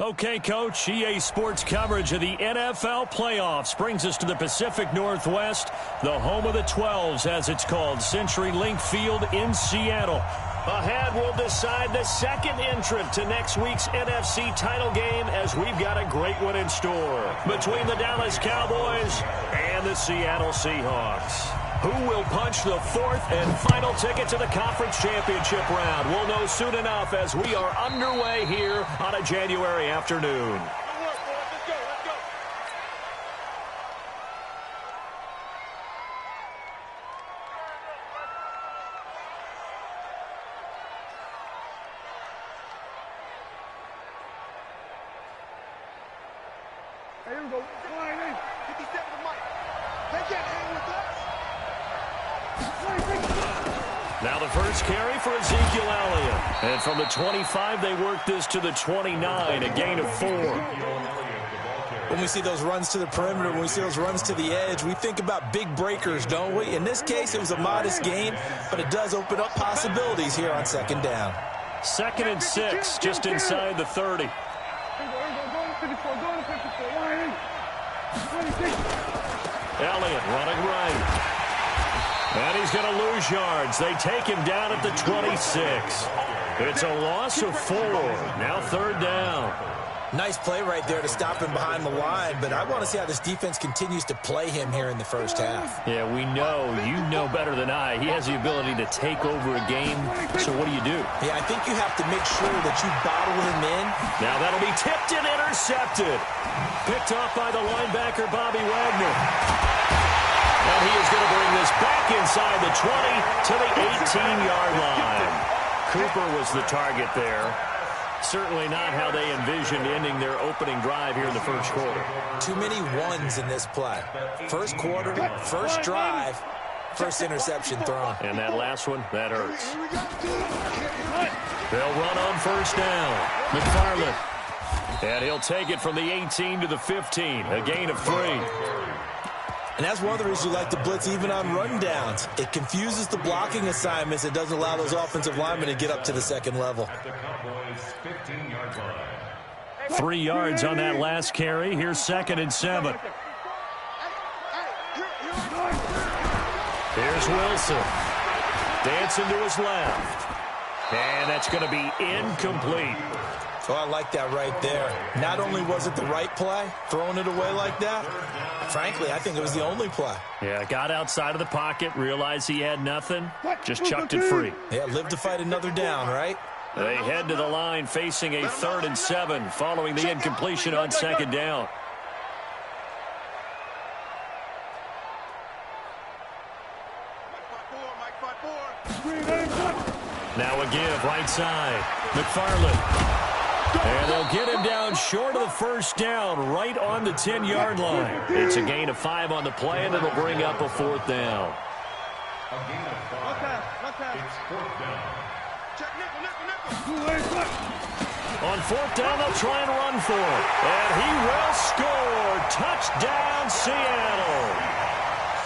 Okay, Coach, EA Sports coverage of the NFL playoffs brings us to the Pacific Northwest, the home of the 12s, as it's called, CenturyLink Field in Seattle. Ahead, we'll decide the second entrant to next week's NFC title game, as we've got a great one in store between the Dallas Cowboys and the Seattle Seahawks. Who will punch the fourth and final ticket to the conference championship round? We'll know soon enough as we are underway here on a January afternoon. Here we go. Come on, man. 57 Mike. Take that hand with us. Now the first carry for Ezekiel Elliott. And from the 25, they work this to the 29, a gain of 4. When we see those runs to the perimeter, when we see those runs to the edge, we think about big breakers, don't we? In this case, it was a modest gain, but it does open up possibilities here on second down. 2nd and 6, just inside the 30. Elliott running right. And he's going to lose yards. They take him down at the 26. It's a loss of 4. Now 3rd down. Nice play right there to stop him behind the line, but I want to see how this defense continues to play him here in the first half. Yeah, we know. You know better than I. He has the ability to take over a game. So what do you do? Yeah, I think you have to make sure that you bottle him in. Now that'll be tipped and intercepted. Picked off by the linebacker, Bobby Wagner. And he is going to bring this back inside the 20 to the 18-yard line. Cooper was the target there. Certainly not how they envisioned ending their opening drive here in the first quarter. Too many ones in this play. First quarter, first drive, first interception thrown. And that last one, that hurts. They'll run on first down. McFarland. And he'll take it from the 18 to the 15, a gain of 3. And that's one of the reasons you like to blitz even on rundowns. It confuses the blocking assignments. It doesn't allow those offensive linemen to get up to the second level. 3 yards on that last carry. Here's 2nd and 7. Here's Wilson. Dancing to his left. And that's going to be incomplete. Oh, I like that right there. Not only was it the right play, throwing it away like that, frankly, I think it was the only play. Yeah, got outside of the pocket, realized he had nothing, just chucked it free. Yeah, live to fight another down, right? They head to the line facing a 3rd and 7 following the incompletion on 2nd down. Now a give, right side. McFarland. And they'll get him down short of the first down, right on the 10-yard line. It's a gain of 5 on the play, and it'll bring up a 4th down. On 4th down, they'll try and run for it. And he will score. Touchdown, Seattle.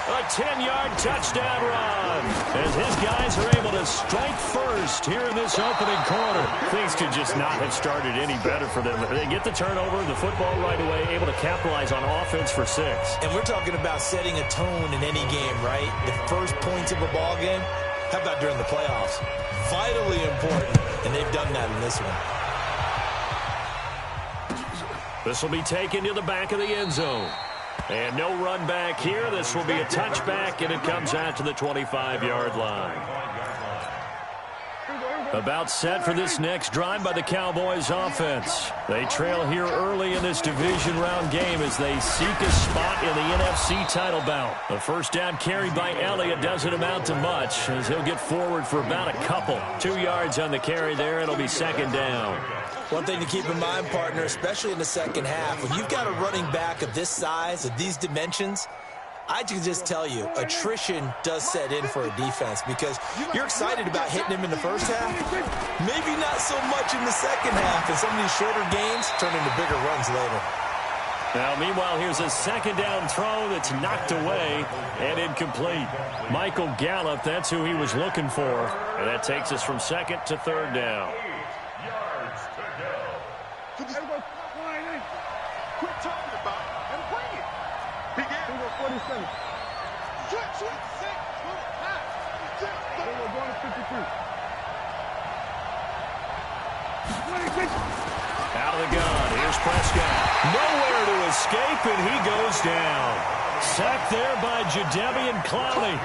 A 10-yard touchdown run as his guys are able to strike first here in this opening quarter. Things could just not have started any better for them. They get the turnover, the football right away, able to capitalize on offense for 6. And we're talking about setting a tone in any game, right? The first points of a ball game. How about during the playoffs? Vitally important, and they've done that in this one. This will be taken to the back of the end zone. And no run back here. This will be a touchback, and it comes out to the 25-yard line. About set for this next drive by the Cowboys offense. They trail here early in this division round game as they seek a spot in the NFC title bout. The first down carried by Elliott doesn't amount to much as he'll get forward for about a couple. 2 yards on the carry there. It'll be 2nd down. One thing to keep in mind, partner, especially in the second half, when you've got a running back of this size, of these dimensions, I can just tell you, attrition does set in for a defense because you're excited about hitting him in the first half. Maybe not so much in the second half, and some of these shorter gains turn into bigger runs later. Now, meanwhile, here's a 2nd down throw that's knocked away and incomplete. Michael Gallup, that's who he was looking for. And that takes us from 2nd to 3rd down. Out of the gun. Here's Prescott. Nowhere to escape, and he goes down. Sacked there by Jadeveon Clowney.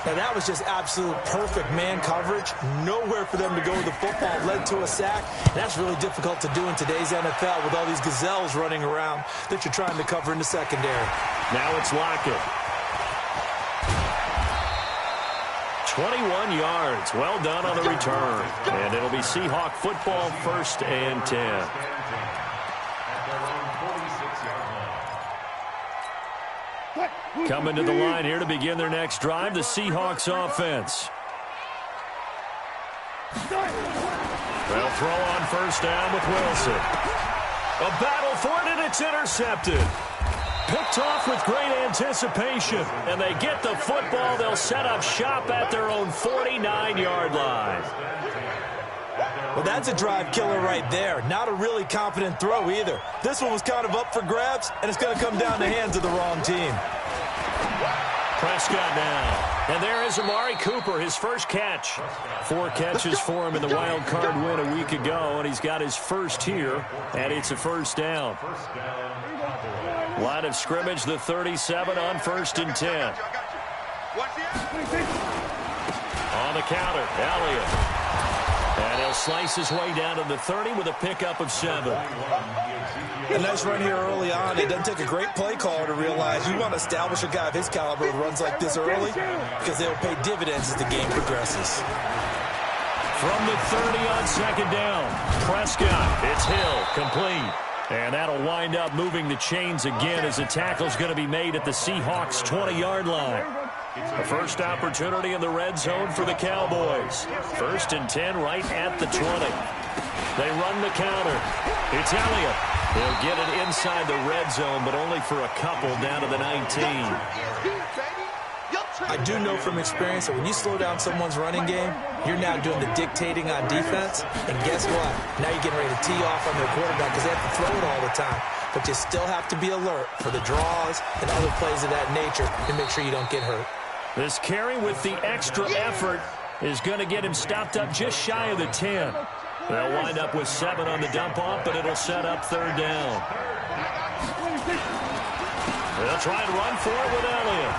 Now, that was just absolute perfect man coverage. Nowhere for them to go with the football. Led to a sack. And that's really difficult to do in today's NFL with all these gazelles running around that you're trying to cover in the secondary. Now it's Lockett. 21 yards. Well done on the return. And it'll be Seahawk football, 1st and 10. Coming to the line here to begin their next drive, the Seahawks offense. They'll throw on 1st down with Wilson. A battle for it, and it's intercepted. Picked off with great anticipation, and they get the football. They'll set up shop at their own 49-yard line. Well, that's a drive killer right there. Not a really confident throw either. This one was kind of up for grabs, and it's going to come down the hands of the wrong team. Prescott now. And there is Amari Cooper, his first catch. 4 catches for him in the wild card win a week ago, and he's got his first here, and it's a 1st down. Line of scrimmage, the 37 on 1st and 10. On the counter, Elliott. And he'll slice his way down to the 30 with a pickup of 7. A nice run here early on. It doesn't take a great play caller to realize you want to establish a guy of his caliber who runs like this early because they'll pay dividends as the game progresses. From the 30 on 2nd down, Prescott. It's Hill, complete. And that'll wind up moving the chains again as the tackle's going to be made at the Seahawks' 20-yard line. A first opportunity in the red zone for the Cowboys. 1st and 10 right at the 20. They run the counter. It's Elliott. He'll get it inside the red zone, but only for a couple down to the 19. I do know from experience that when you slow down someone's running game, you're now doing the dictating on defense. And guess what? Now you're getting ready to tee off on their quarterback because they have to throw it all the time. But you still have to be alert for the draws and other plays of that nature to make sure you don't get hurt. This carry with the extra effort is going to get him stopped up just shy of the 10. They'll wind up with 7 on the dump-off, but it'll set up 3rd down. They'll try and run for it with Elliott.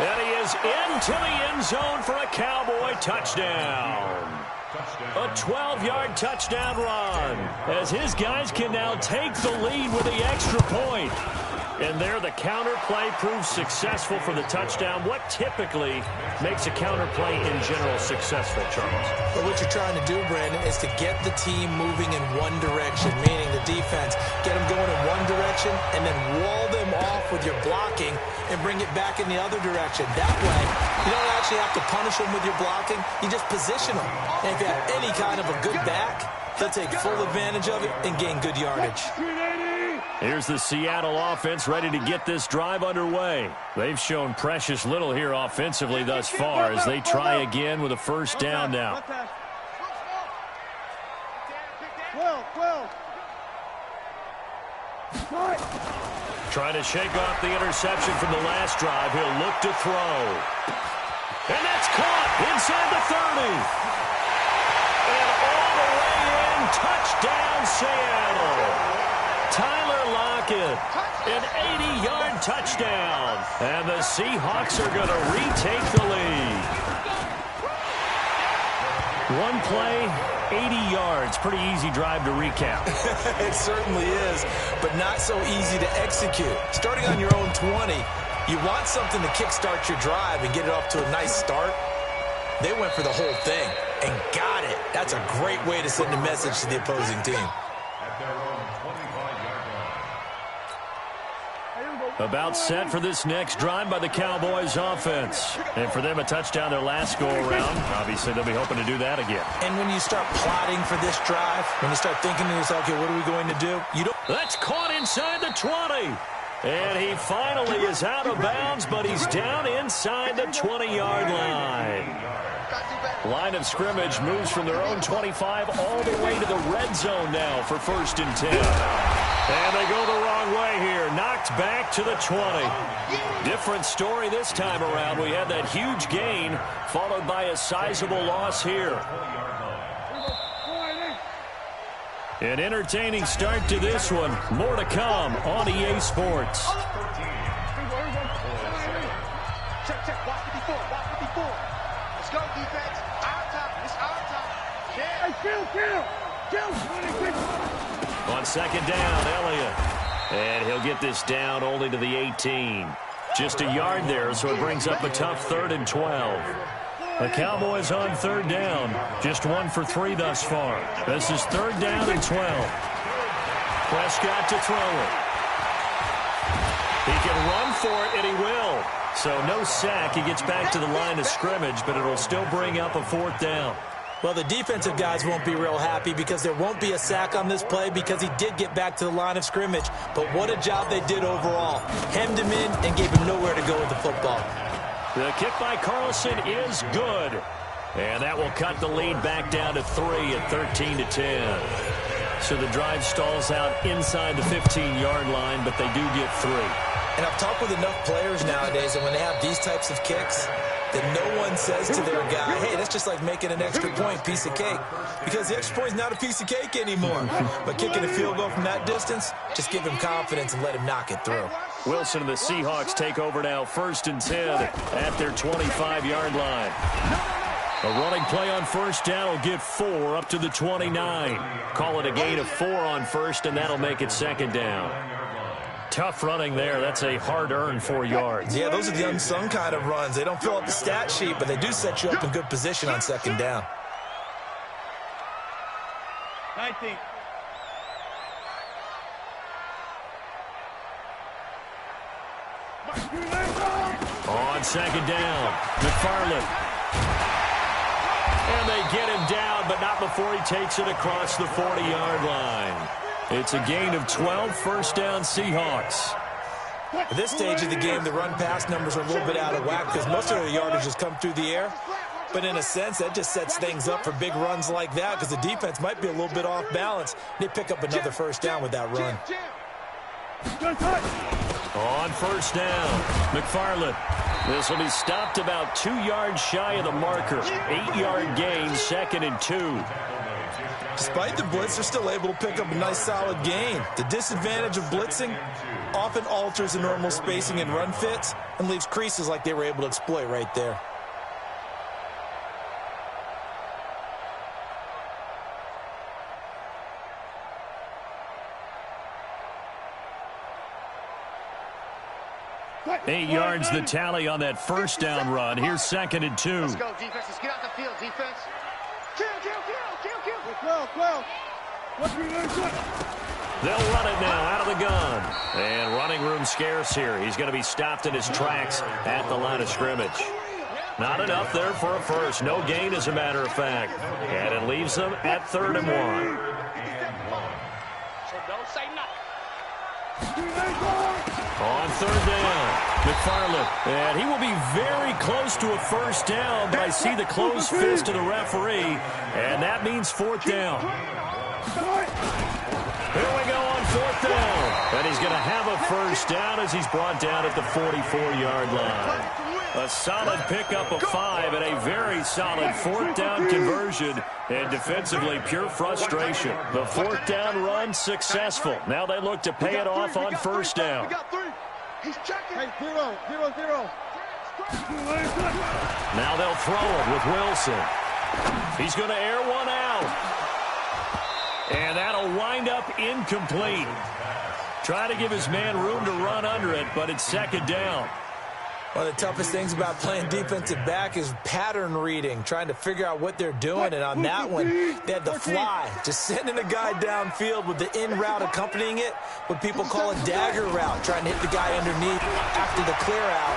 And he is into the end zone for a Cowboy touchdown. A 12-yard touchdown run as his guys can now take the lead with the extra point. And there the counter play proves successful for the touchdown. What typically makes a counter play in general successful, Charles? But what you're trying to do, Brandon, is to get the team moving in one direction, meaning the defense. Get them going in one direction and then wall them off with your blocking and bring it back in the other direction. That way, you don't actually have to punish them with your blocking. You just position them. And if you have any kind of a good back, they'll take full advantage of it and gain good yardage. Here's the Seattle offense ready to get this drive underway. They've shown precious little here offensively thus far as they try again with a 1st down now. Trying to shake off the interception from the last drive. He'll look to throw. And that's caught inside the 30. And all the way in, touchdown Seattle. Tyler Lockett, an 80-yard touchdown. And the Seahawks are going to retake the lead. One play, 80 yards. Pretty easy drive to recap. It certainly is, but not so easy to execute. Starting on your own 20, you want something to kickstart your drive and get it off to a nice start. They went for the whole thing and got it. That's a great way to send a message to the opposing team. About set for this next drive by the Cowboys offense. And for them, a touchdown their last go-around. Obviously, they'll be hoping to do that again. And when you start plotting for this drive, when you start thinking to yourself, okay, what are we going to do? That's caught inside the 20. And he finally is out of bounds, but he's down inside the 20-yard line. Line of scrimmage moves from their own 25 all the way to the red zone now for 1st and 10. And they go the wrong way here. Knocked back to the 20. Different story this time around. We had that huge gain followed by a sizable loss here. An entertaining start to this one. More to come on EA Sports. Check. Watch 54. Let's go, defense. Our time. It's our time. Yeah. Kill. On second down, Elliott. And he'll get this down only to the 18. Just a yard there, so it brings up a tough 3rd and 12. The Cowboys on 3rd down. Just 1 for 3 thus far. This is 3rd down and 12. Prescott to throw it. He can run for it, and he will. So no sack. He gets back to the line of scrimmage, but it'll still bring up a 4th down. Well, the defensive guys won't be real happy because there won't be a sack on this play because he did get back to the line of scrimmage. But what a job they did overall. Hemmed him in and gave him nowhere to go with the football. The kick by Carlson is good. And that will cut the lead back down to 3 at 13-10. So the drive stalls out inside the 15-yard line, but they do get 3. And I've talked with enough players nowadays, and when they have these types of kicks, that no one says to their guy, hey, that's just like making an extra point, piece of cake. Because the extra point is not a piece of cake anymore. But kicking a field goal from that distance, just give him confidence and let him knock it through. Wilson and the Seahawks take over now, 1st and 10 at their 25-yard line. A running play on 1st down will get 4 up to the 29. Call it a gain of 4 on 1st, and that'll make it 2nd down. Tough running there. That's a hard-earned 4 yards. Yeah, those are the unsung kind of runs. They don't fill up the stat sheet, but they do set you up in good position on 2nd down. 19. On 2nd down, McFarland. And they get him down, but not before he takes it across the 40-yard line. It's a gain of 12, 1st down Seahawks. At this stage of the game, the run-pass numbers are a little bit out of whack because most of their yardage has come through the air. But in a sense, that just sets things up for big runs like that because the defense might be a little bit off balance. They pick up another 1st down with that run. On 1st down, McFarland. This will be stopped about 2 yards shy of the marker. 8-yard gain, 2nd and 2. Despite the blitz, they're still able to pick up a nice solid gain. The disadvantage of blitzing often alters the normal spacing and run fits and leaves creases like they were able to exploit right there. Eight yards the tally on that 1st down run. Here's 2nd and 2. Let's go, defense. Let's get out the field, defense. Kill. They'll run it now out of the gun. And running room scarce here. He's going to be stopped in his tracks at the line of scrimmage. Not enough there for a first. No gain, as a matter of fact. And it leaves them at 3rd and 1. So don't say nothing. On 3rd down, McFarland. And he will be very close to a 1st down, but I see the closed fist of the referee, and that means 4th down. Here we go on 4th down. And he's going to have a 1st down as he's brought down at the 44-yard line. A solid pickup of 5 and a very solid 4th down conversion. And defensively, pure frustration. The 4th down run successful. Now they look to pay it off on 1st down. He's checking. Hey, 0. Now they'll throw it with Wilson. He's going to air one out. And that'll wind up incomplete. Try to give his man room to run under it, but it's 2nd down. One of the toughest things about playing defensive back is pattern reading, trying to figure out what they're doing. And on that one, they had the fly, just sending a guy downfield with the in route accompanying it, what people call a dagger route, trying to hit the guy underneath after the clear out.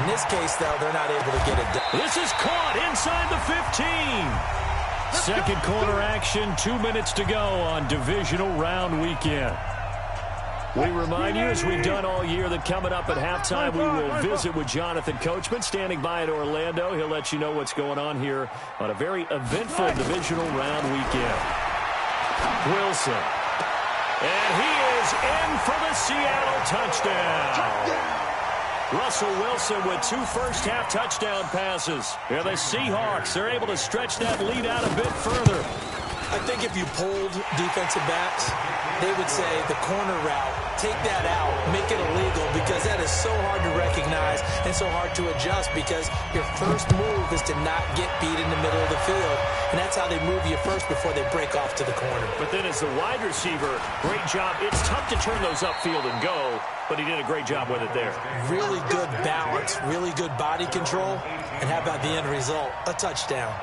In this case, though, they're not able to get it done. This is caught inside the 15. Second quarter action, 2 minutes to go on divisional round weekend. We remind you, as we've done all year, that coming up at halftime, we will visit with Jonathan Coachman, standing by in Orlando. He'll let you know what's going on here on a very eventful divisional round weekend. Wilson. And he is in for the Seattle touchdown. Russell Wilson with 2 first-half touchdown passes. And the Seahawks are able to stretch that lead out a bit further. I think if you polled defensive backs, they would say the corner route, take that out, make it illegal, because that is so hard to recognize and so hard to adjust, because your first move is to not get beat in the middle of the field, and that's how they move you first before they break off to the corner. But then as the wide receiver, great job. It's tough to turn those upfield and go, but he did a great job with it there. Really good balance, really good body control, and how about the end result? A touchdown.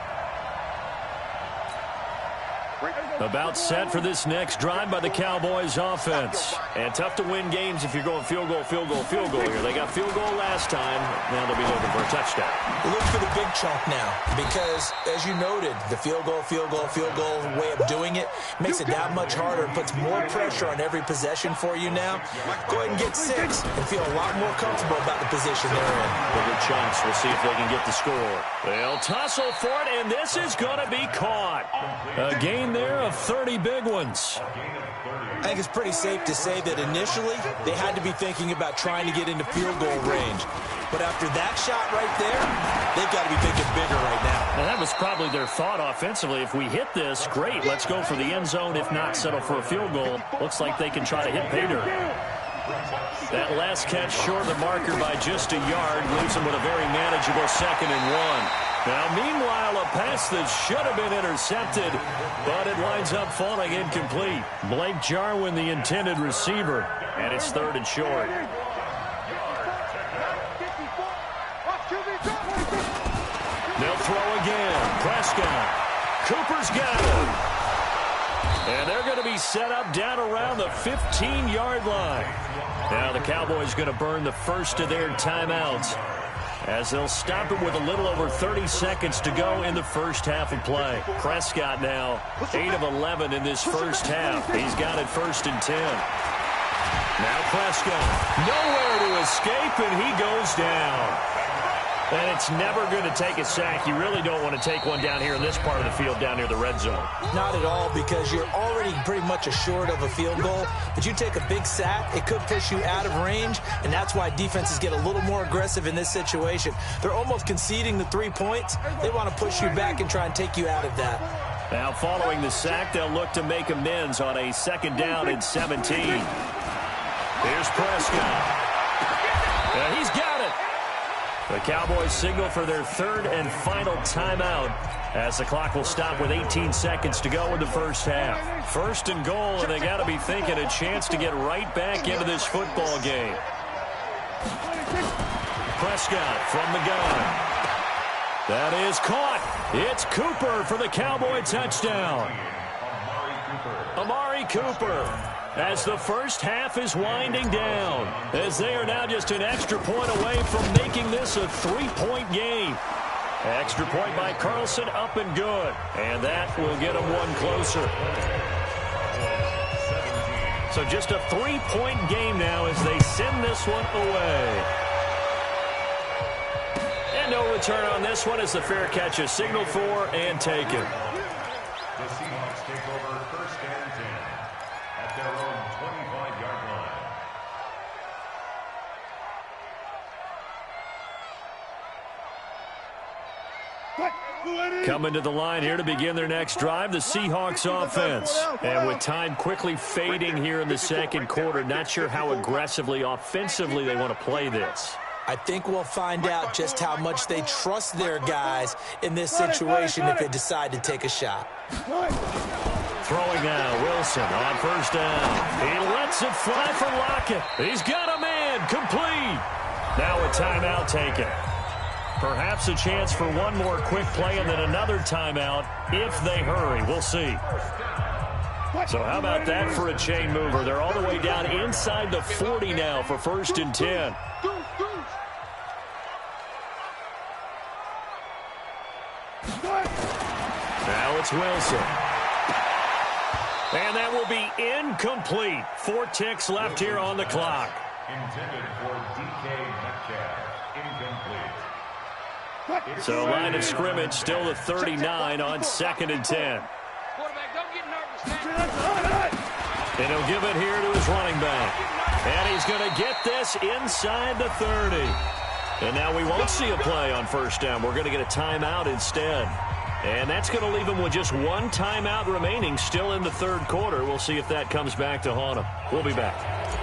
About set for this next drive by the Cowboys offense. And tough to win games if you're going field goal, field goal, field goal here. They got field goal last time. Now they'll be looking for a touchdown. Look for the big chunk now, because, as you noted, the field goal way of doing it makes it that much harder and puts more pressure on every possession for you now. Go ahead and get 6 and feel a lot more comfortable about the position they're in. Bigger chunks. We'll see if they can get the score. They'll tussle for it, and this is going to be caught. A gain there of 30 big ones. I think it's pretty safe to say that initially they had to be thinking about trying to get into field goal range. But after that shot right there, they've got to be thinking bigger right now. And that was probably their thought offensively. If we hit this, great. Let's go for the end zone. If not, settle for a field goal. Looks like they can try to hit pay dirt. That last catch short of the marker by just a yard leaves them with a very manageable 2nd and 1. Now, meanwhile, a pass that should have been intercepted, but it winds up falling incomplete. Blake Jarwin, the intended receiver, and it's 3rd and short. They'll throw again. Prescott. Cooper's got him. And they're going to be set up down around the 15-yard line. Now the Cowboys going to burn the first of their timeouts, as they'll stop it with a little over 30 seconds to go in the first half of play. Prescott now 8 of 11 in this first half. He's got it 1st and 10. Now Prescott nowhere to escape, and he goes down. And it's never going to take a sack. You really don't want to take one down here in this part of the field down near the red zone. Not at all, because you're already pretty much assured of a field goal. But you take a big sack, it could push you out of range, and that's why defenses get a little more aggressive in this situation. They're almost conceding the 3 points. They want to push you back and try and take you out of that. Now following the sack, they'll look to make amends on a 2nd down and 17. Here's Prescott. He's got it. The Cowboys signal for their 3rd and final timeout, as the clock will stop with 18 seconds to go in the first half. 1st and goal, and they got to be thinking a chance to get right back into this football game. Prescott from the gun. That is caught. It's Cooper for the Cowboy touchdown. Amari Cooper, as the first half is winding down, as they are now just an extra point away from making this a 3-point game. Extra point by Carlson, up and good. And that will get them one closer. So just a 3-point game now as they send this one away. And no return on this one as the fair catch is signaled for and taken. The Seahawks take over 1st and 10 at their own 25-yard line. Coming to the line here to begin their next drive, the Seahawks offense. And with time quickly fading here in the 2nd quarter, not sure how aggressively, offensively they want to play this. I think we'll find out just how much they trust their guys in this situation if they decide to take a shot. Throwing now, Wilson on 1st down. He lets it fly for Lockett. He's got a man, complete. Now a timeout taken. Perhaps a chance for one more quick play and then another timeout if they hurry. We'll see. So how about that for a chain mover? They're all the way down inside the 40 now for 1st and 10. Now it's Wilson. And that will be incomplete. 4 ticks left here on the clock. Intended for DK Metcalf. Incomplete. So line of scrimmage still the 39 on 2nd and 10. Quarterback, don't get nervous, man. And he'll give it here to his running back. And he's going to get this inside the 30. And now we won't see a play on first down. We're going to get a timeout instead. And that's going to leave him with just one timeout remaining still in the third quarter. We'll see if that comes back to haunt him. We'll be back.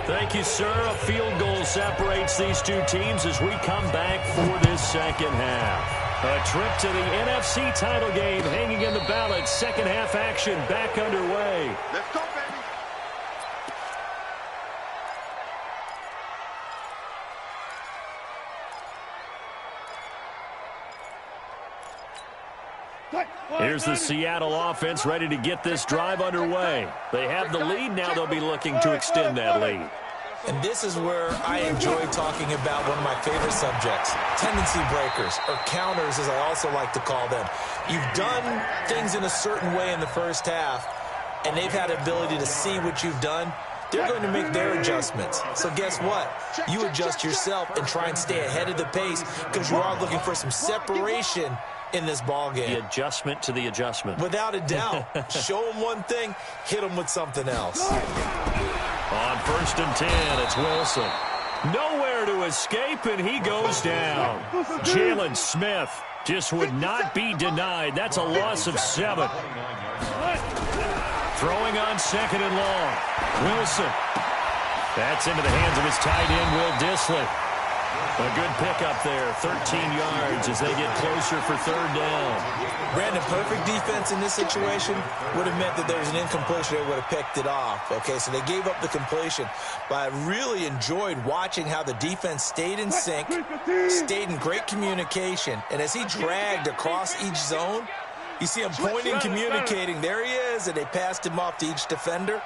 Thank you, sir. A field goal separates these two teams as we come back for this second half. A trip to the NFC title game hanging in the balance. Second half action back underway. Let's go, baby. Here's the Seattle offense ready to get this drive underway. They have the lead. Now they'll be looking to extend that lead. And this is where I enjoy talking about one of my favorite subjects, tendency breakers, or counters as I also like to call them. You've done things in a certain way in the first half, and they've had the ability to see what you've done. They're going to make their adjustments. So guess what? You adjust yourself and try and stay ahead of the pace because you are looking for some separation in this ball game. The adjustment to the adjustment. Without a doubt. Show them one thing, hit them with something else. On 1st and 10, it's Wilson. Nowhere to escape, and he goes down. Jalen Smith just would not be denied. That's a loss of 7. Throwing on 2nd and long. Wilson. That's into the hands of his tight end, Will Dissly. A good pickup there, 13 yards as they get closer for 3rd down. Brandon, perfect defense in this situation would have meant that there was an incompletion. They would have picked it off. Okay, so they gave up the completion. But I really enjoyed watching how the defense stayed in sync, stayed in great communication. And as he dragged across each zone, you see him pointing, communicating. There he is, and they passed him off to each defender.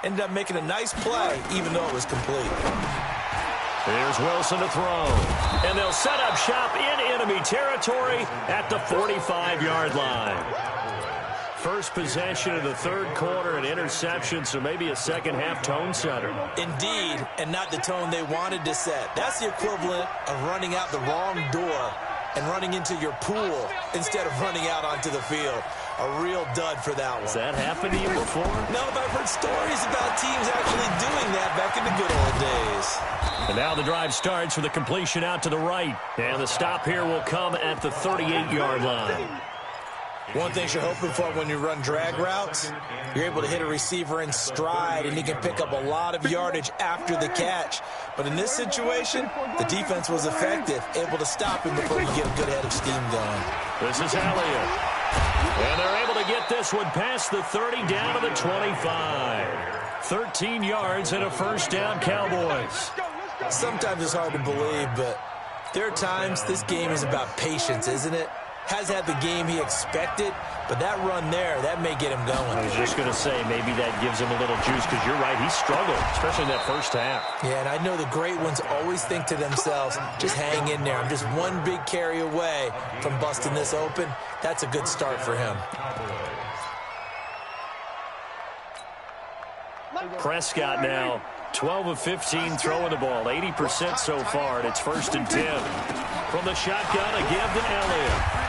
Ended up making a nice play, even though it was complete. Here's Wilson to throw. And they'll set up shop in enemy territory at the 45-yard line. First possession of the third quarter, an interception, so maybe a second-half tone setter. Indeed, and not the tone they wanted to set. That's the equivalent of running out the wrong door and running into your pool instead of running out onto the field. A real dud for that one. Has that happened to you before? No, but I've heard stories about teams actually doing that back in the good old days. And now the drive starts with a completion out to the right. And the stop here will come at the 38-yard line. One thing you're hoping for when you run drag routes, you're able to hit a receiver in stride, and he can pick up a lot of yardage after the catch. But in this situation, the defense was effective, able to stop him before you get a good head of steam going. This is Elliott. And they're able to get this one past the 30 down to the 25. 13 yards and a first down, Cowboys. Sometimes it's hard to believe, but there are times this game is about patience, isn't it? Has had the game he expected, but that run there, that may get him going. I was just going to say, maybe that gives him a little juice, because you're right, he struggled, especially in that first half. Yeah, and I know the great ones always think to themselves, just hang in there. I'm just one big carry away from busting this open. That's a good start for him. Prescott now, 12 of 15 throwing the ball, 80% so far, and it's 1st and 10. From the shotgun, a give to Elliott.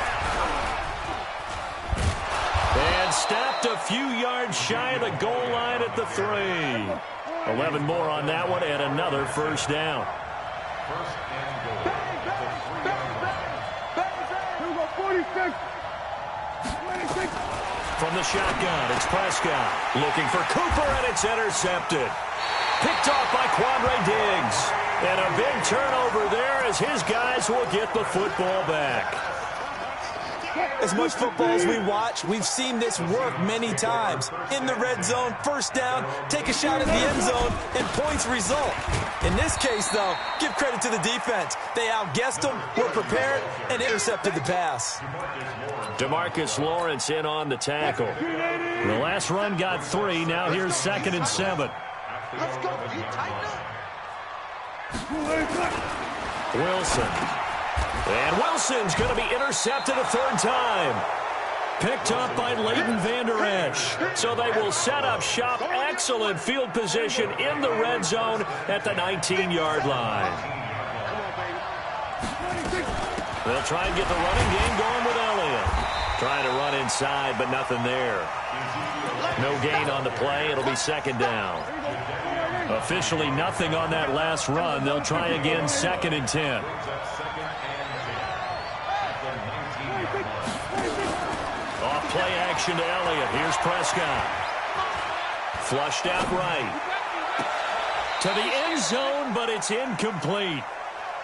And stopped a few yards shy of the goal line at the 3. 11 more on that one, and another first down. From the shotgun, it's Prescott. Looking for Cooper, and it's intercepted. Picked off by Quandre Diggs. And a big turnover there as his guys will get the football back. As much football as we watch, we've seen this work many times. In the red zone, first down, take a shot at the end zone, and points result. In this case, though, give credit to the defense. They outguessed them, were prepared, and intercepted the pass. DeMarcus Lawrence in on the tackle. The last run got 3. Now here's 2nd and 7. Let's go. You tighten up. Wilson. And Wilson's going to be intercepted a 3rd time. Picked up by Leighton Vander Esch. So they will set up shop. Excellent field position in the red zone at the 19-yard line. They'll try and get the running game going with Elliott. Trying to run inside, but nothing there. No gain on the play. It'll be second down. Officially nothing on that last run. They'll try again, second and 10. Off play action to Elliott. Here's Prescott. Flushed out right. To the end zone, but it's incomplete.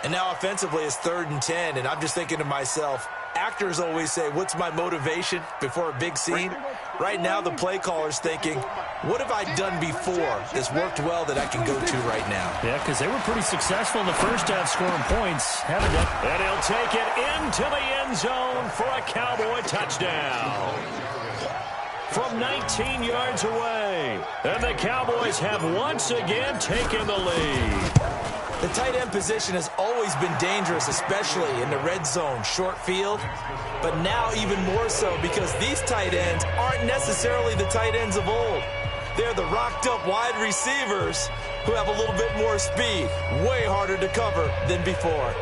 And now offensively it's 3rd and 10, and I'm just thinking to myself, actors always say, what's my motivation before a big scene? Right now the play caller's thinking, what have I done before that's worked well that I can go to right now? Yeah, because they were pretty successful in the first half scoring points. Haven't they? And he'll take it into the end zone for a Cowboy touchdown. From 19 yards away. And the Cowboys have once again taken the lead. The tight end position has always been dangerous, especially in the red zone, short field. But now even more so because these tight ends aren't necessarily the tight ends of old. They're the rocked-up wide receivers who have a little bit more speed. Way harder to cover than before.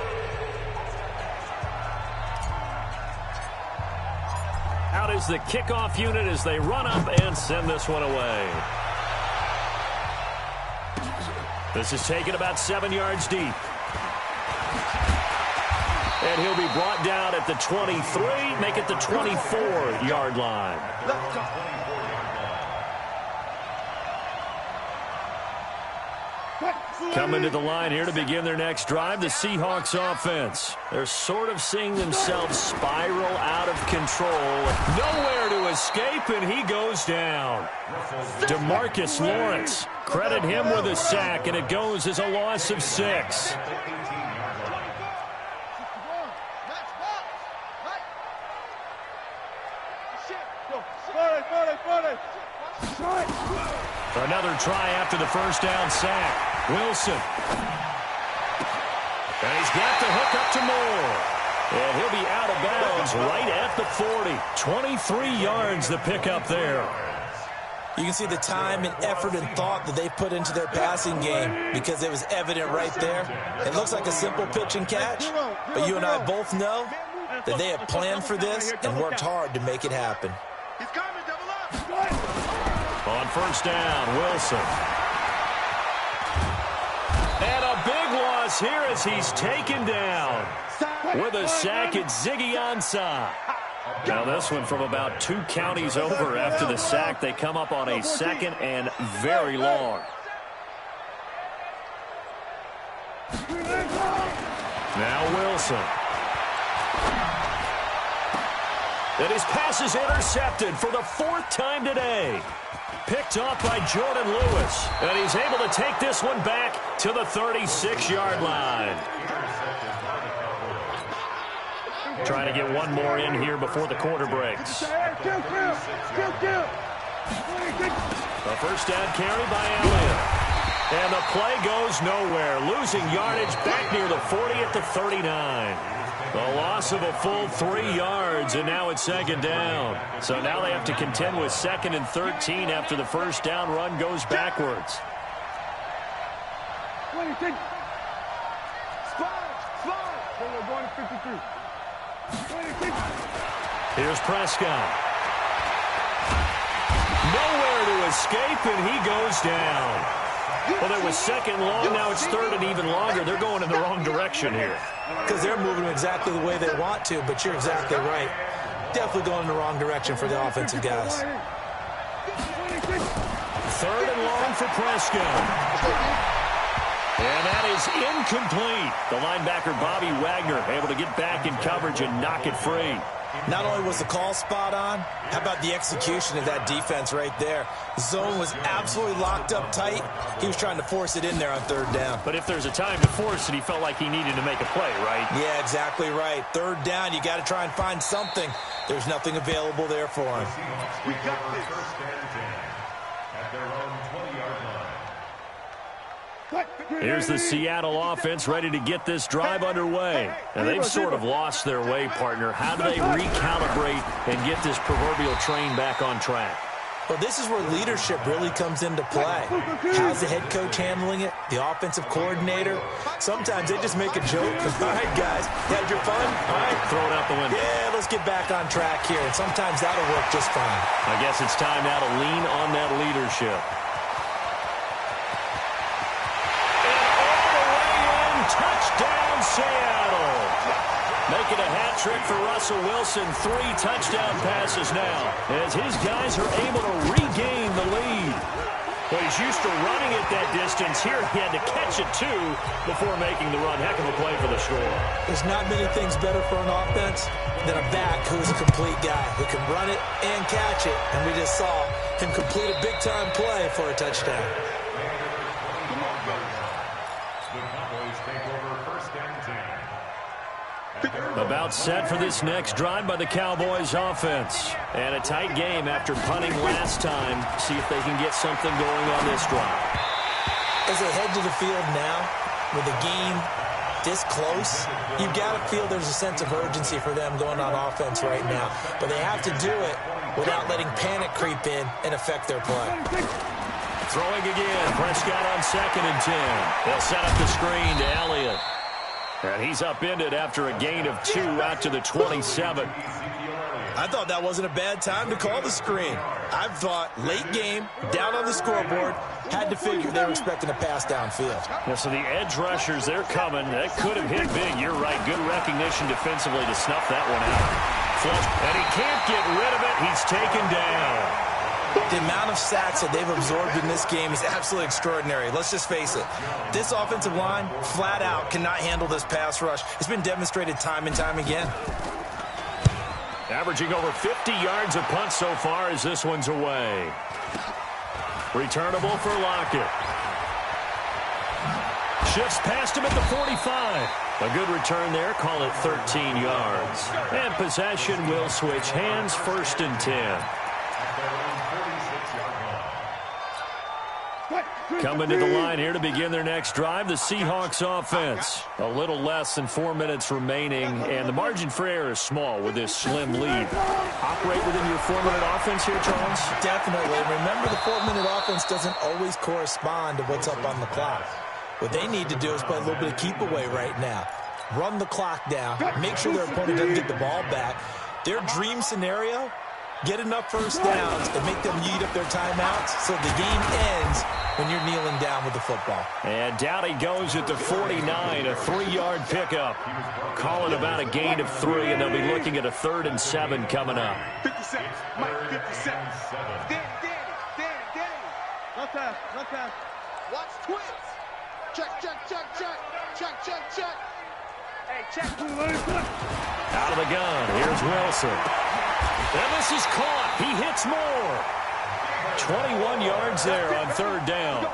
Out is the kickoff unit as they run up and send this one away. This is taken about 7 yards deep. And he'll be brought down at the 23, make it the 24-yard line. Coming to the line here to begin their next drive, the Seahawks offense. They're sort of seeing themselves spiral out of control. Nowhere to escape, and he goes down. DeMarcus Lawrence. Credit him with a sack, and it goes as a loss of 6. Another try after the first down sack. Wilson. And he's got the hook up to Moore. And he'll be out of bounds right at the 40. 23 yards the pickup there. You can see the time and effort and thought that they put into their passing game because it was evident right there. It looks like a simple pitch and catch, but you and I both know that they have planned for this and worked hard to make it happen. On first down, Wilson. And a big loss here as he's taken down. With a sack, it's Ziggy Ansah. Now this one from about 2 counties over after the sack. They come up on a second and very long. Now Wilson. And his pass is intercepted for the 4th time today. Picked off by Jordan Lewis. And he's able to take this one back to the 36-yard line. Trying to get one more in here before the quarter breaks. A first down carry by Elliott. And the play goes nowhere. Losing yardage back near the 40 at the 39. The loss of a full 3 yards, and now it's second down. So now they have to contend with 2nd and 13 after the first down run goes backwards. Here's Prescott. Nowhere to escape, and he goes down. Well, it was second long, now it's third and even longer. They're going in the wrong direction here. Because they're moving exactly the way they want to, but you're exactly right. Definitely going in the wrong direction for the offensive guys. Third and long for Prescott. And that is incomplete. The linebacker, Bobby Wagner, able to get back in coverage and knock it free. Not only was the call spot on, how about the execution of that defense right there? Zone was absolutely locked up tight. He was trying to force it in there on 3rd down. But if there's a time to force it, he felt like he needed to make a play, right? Yeah, exactly right. 3rd down, you got to try and find something. There's nothing available there for him. We got this first and 10 at their own 20-yard line. Here's the Seattle offense ready to get this drive underway. And they've sort of lost their way, partner. How do they recalibrate and get this proverbial train back on track? Well, this is where leadership really comes into play. How's the head coach handling it? The offensive coordinator? Sometimes they just make a joke. All right, guys, had your fun? All right. Throw it out the window. Yeah, let's get back on track here. And sometimes that'll work just fine. I guess it's time now to lean on that leadership. And all the way in, touchdown Seattle. Making a hat trick for Russell Wilson. 3 touchdown passes now as his guys are able to regain the lead. Well, he's used to running it that distance. Here he had to catch it, too, before making the run. Heck of a play for the score. There's not many things better for an offense than a back who's a complete guy who can run it and catch it. And we just saw him complete a big-time play for a touchdown. The Cowboys take over first and 10. About set for this next drive by the Cowboys offense. And a tight game after punting last time. See if they can get something going on this drive. As they head to the field now, with the game this close, you've got to feel there's a sense of urgency for them going on offense right now. But they have to do it without letting panic creep in and affect their play. Throwing again. Prescott on 2nd and 10. They'll set up the screen to Elliott. And he's upended after a gain of 2 out to the 27. I thought that wasn't a bad time to call the screen. I thought late game, down on the scoreboard, had to figure they were expecting a pass downfield. Yeah, so the edge rushers, they're coming. That could have hit big. You're right. Good recognition defensively to snuff that one out. Flush, and he can't get rid of it. He's taken down. The amount of sacks that they've absorbed in this game is absolutely extraordinary. Let's just face it. This offensive line, flat out, cannot handle this pass rush. It's been demonstrated time and time again. Averaging over 50 yards a punt so far as this one's away. Returnable for Lockett. Shifts past him at the 45. A good return there. Call it 13 yards. And possession will switch hands. 1st and 10. Coming to the line here to begin their next drive, the Seahawks offense. A little less than 4 minutes remaining, and the margin for error is small with this slim lead. Operate within your 4-minute offense here, Charles? Definitely. Remember, the 4-minute offense doesn't always correspond to what's up on the clock. What they need to do is play a little bit of keep away right now. Run the clock down. Make sure their opponent doesn't get the ball back. Their dream scenario, get enough first downs and make them eat up their timeouts so the game ends when you're kneeling down with the football. And down he goes at the 49, a 3-yard pickup. Calling about a gain of 3, and they'll be looking at a 3rd and 7 coming up. 50 seconds, Mike, 50 seconds. Danny. No time. Watch twins. Check. Hey, check. Out of the gun, here's Wilson. And this is caught. He hits more. 21 yards there on 3rd down.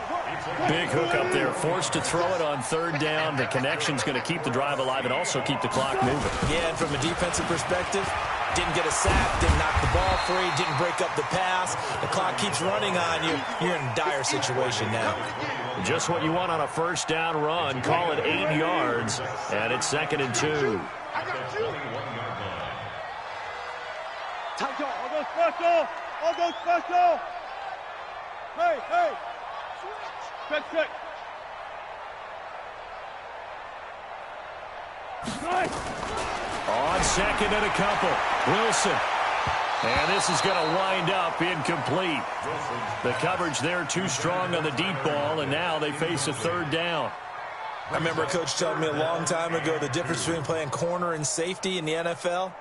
Big hook up there. Forced to throw it on 3rd down. The connection's going to keep the drive alive and also keep the clock moving. Yeah, and from a defensive perspective, didn't get a sack, didn't knock the ball free, didn't break up the pass. The clock keeps running on you. You're in a dire situation now. Just what you want on a 1st down run. Call it 8 yards, and it's 2nd and 2. I'll go special. Hey. Check. Nice. On 2nd and a couple. Wilson. And this is going to wind up incomplete. The coverage there too strong on the deep ball, and now they face a 3rd down. I remember a coach telling me a long time ago the difference between playing corner and safety in the NFL.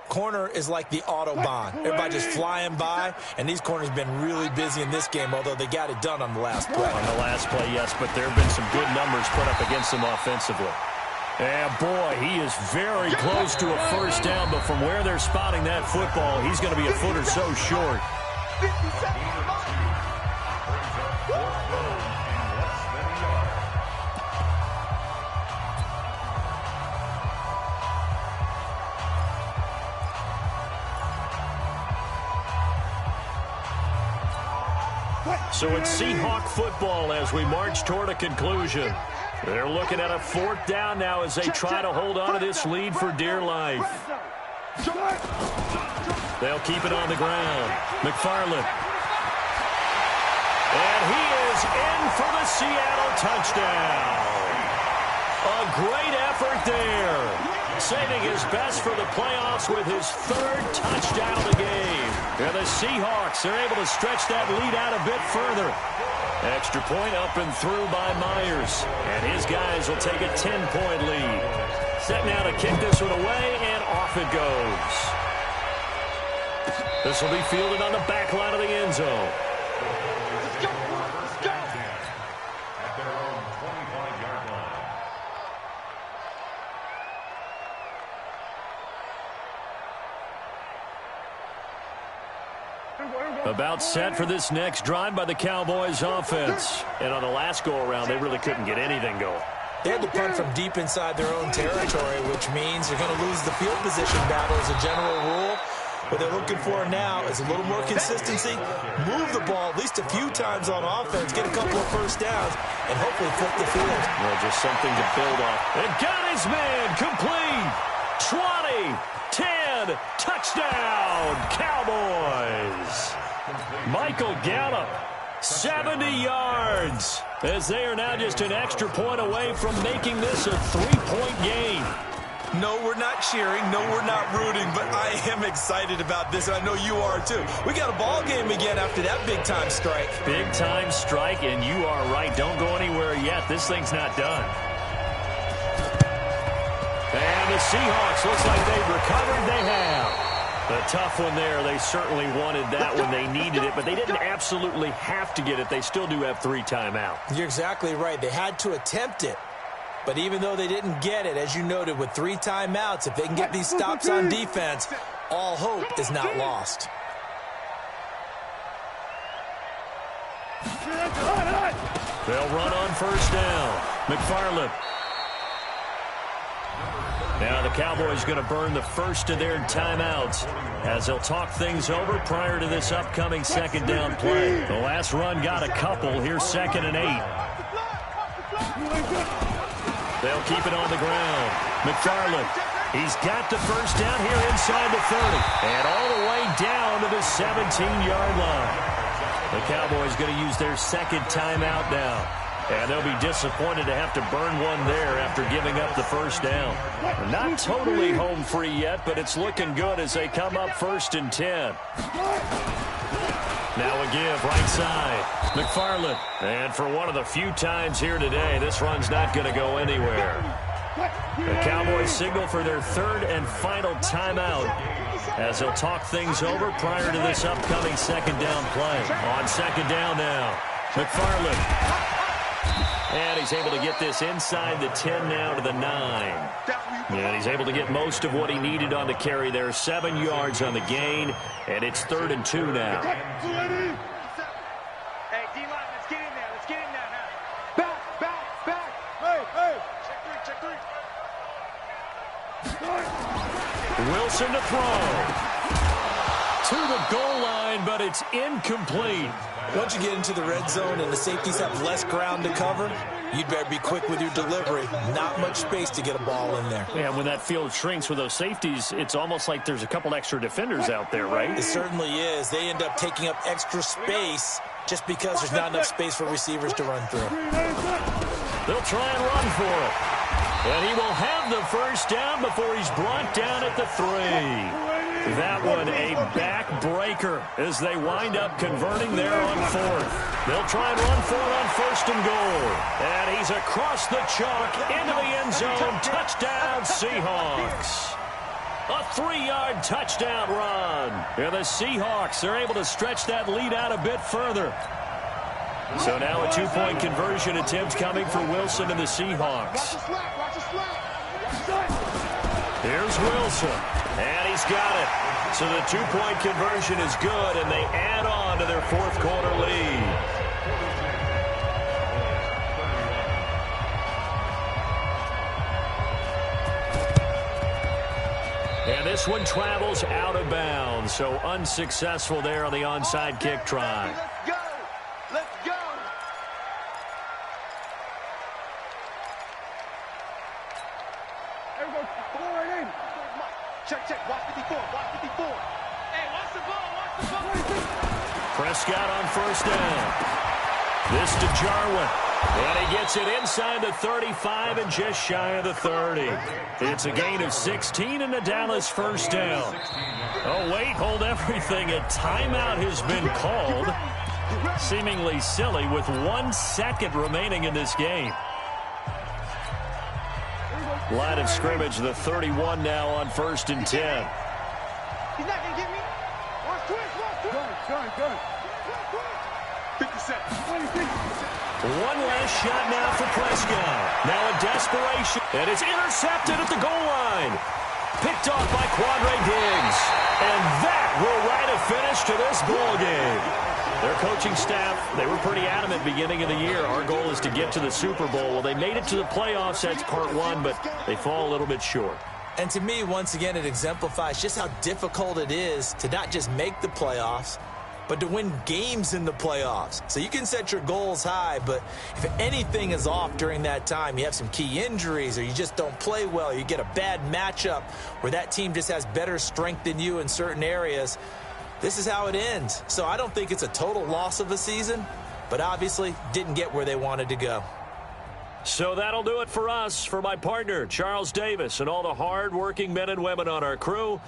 Corner is like the Autobahn. Everybody just flying by, and these corners have been really busy in this game, although they got it done on the last play. On the last play, yes, but there have been some good numbers put up against them offensively. And boy, he is very close to a 1st down, but from where they're spotting that football, he's going to be a foot or so short. 50 seconds. So it's Seahawk football as we march toward a conclusion. They're looking at a 4th down now as they try to hold on to this lead for dear life. They'll keep it on the ground. McFarland. he is in for the Seattle touchdown. A great effort there. Saving his best for the playoffs with his third touchdown of the game. And the Seahawks are able to stretch that lead out a bit further. Extra point up and through by Myers. And his guys will take a 10-point lead. Set now to kick this one away, and off it goes. This will be fielded on the back line of the end zone. At their own 25-yard line. About set for this next drive by the Cowboys offense. And on the last go-around, they really couldn't get anything going. They had to punt from deep inside their own territory, which means they're going to lose the field position battle as a general rule. What they're looking for now is a little more consistency, move the ball at least a few times on offense, get a couple of first downs, and hopefully flip the field. Well, just something to build off. And got his man complete. 20, 10, touchdown, Cowboys. Michael Gallup, 70 yards, as they are now just an extra point away from making this a 3-point game. No, we're not cheering. No, we're not rooting, but I am excited about this, and I know you are too. We got a ball game again after that big-time strike. Big-time strike, and you are right. Don't go anywhere yet. This thing's not done. And the Seahawks, looks like they've recovered. They have. A tough one there. They certainly wanted that when they needed it, but they didn't absolutely have to get it. They still do have 3 timeouts. You're exactly right. They had to attempt it. But even though they didn't get it, as you noted, with 3 timeouts, if they can get these stops on defense, all hope is not lost. They'll run on first down. McFarland. Now the Cowboys going to burn the first of their timeouts as they'll talk things over prior to this upcoming second down play. The last run got a couple. Here's 2nd and 8. They'll keep it on the ground. McFarland, he's got the first down here inside the 30. And all the way down to the 17-yard line. The Cowboys going to use their second timeout now. And they'll be disappointed to have to burn one there after giving up the first down. Not totally home free yet, but it's looking good as they come up 1st and 10. Now a give, right side. McFarland. And for one of the few times here today, this run's not going to go anywhere. The Cowboys signal for their 3rd and final timeout as they'll talk things over prior to this upcoming second down play. On second down now, McFarland. And he's able to get this inside the 10 now to the 9. And he's able to get most of what he needed on the carry there. 7 yards on the gain, and it's 3rd and 2 now. Hey, D-line, let's get in there. Let's get in there now. Back. Hey. Check 3. Wilson to throw. To the goal line, but it's incomplete. Once you get into the red zone and the safeties have less ground to cover, you'd better be quick with your delivery. Not much space to get a ball in there. Yeah, when that field shrinks with those safeties, it's almost like there's a couple extra defenders out there, right? It certainly is. They end up taking up extra space just because there's not enough space for receivers to run through. They'll try and run for it. And he will have the first down before he's brought down at the 3. That one a backbreaker as they wind up converting there on 4th. They'll try and run for it on 1st and goal. And he's across the chalk into the end zone. Touchdown, Seahawks. A 3-yard touchdown run. And the Seahawks are able to stretch that lead out a bit further. So now a 2-point conversion attempt coming for Wilson and the Seahawks. Here's Wilson. And he's got it. So the 2-point conversion is good, and they add on to their 4th quarter lead. And this one travels out of bounds, so unsuccessful there on the onside kick try. Let's go. Everybody, pull right in. Check. Watch 54. Hey, watch the ball. Prescott on first down. This to Jarwin. And he gets it inside the 35 and just shy of the 30. It's a gain of 16 and a Dallas first down. Oh, wait, hold everything. A timeout has been called. Seemingly silly with 1 second remaining in this game. Line of scrimmage, the 31 now on 1st and 10. He's not going to get me. Watch twist, watch twist. Go. 50 seconds. One last shot now for Prescott. Now in desperation. And it's intercepted at the goal line. Picked off by Quandre Diggs. And that will write a finish to this ball game. Their coaching staff, they were pretty adamant beginning of the year. Our goal is to get to the Super Bowl. Well, they made it to the playoffs. That's part one, but they fall a little bit short. And to me, once again, it exemplifies just how difficult it is to not just make the playoffs, but to win games in the playoffs. So you can set your goals high, but if anything is off during that time, you have some key injuries or you just don't play well, or you get a bad matchup where that team just has better strength than you in certain areas, this is how it ends. So I don't think it's a total loss of a season, but obviously didn't get where they wanted to go. So that'll do it for us. For my partner, Charles Davis, and all the hard-working men and women on our crew,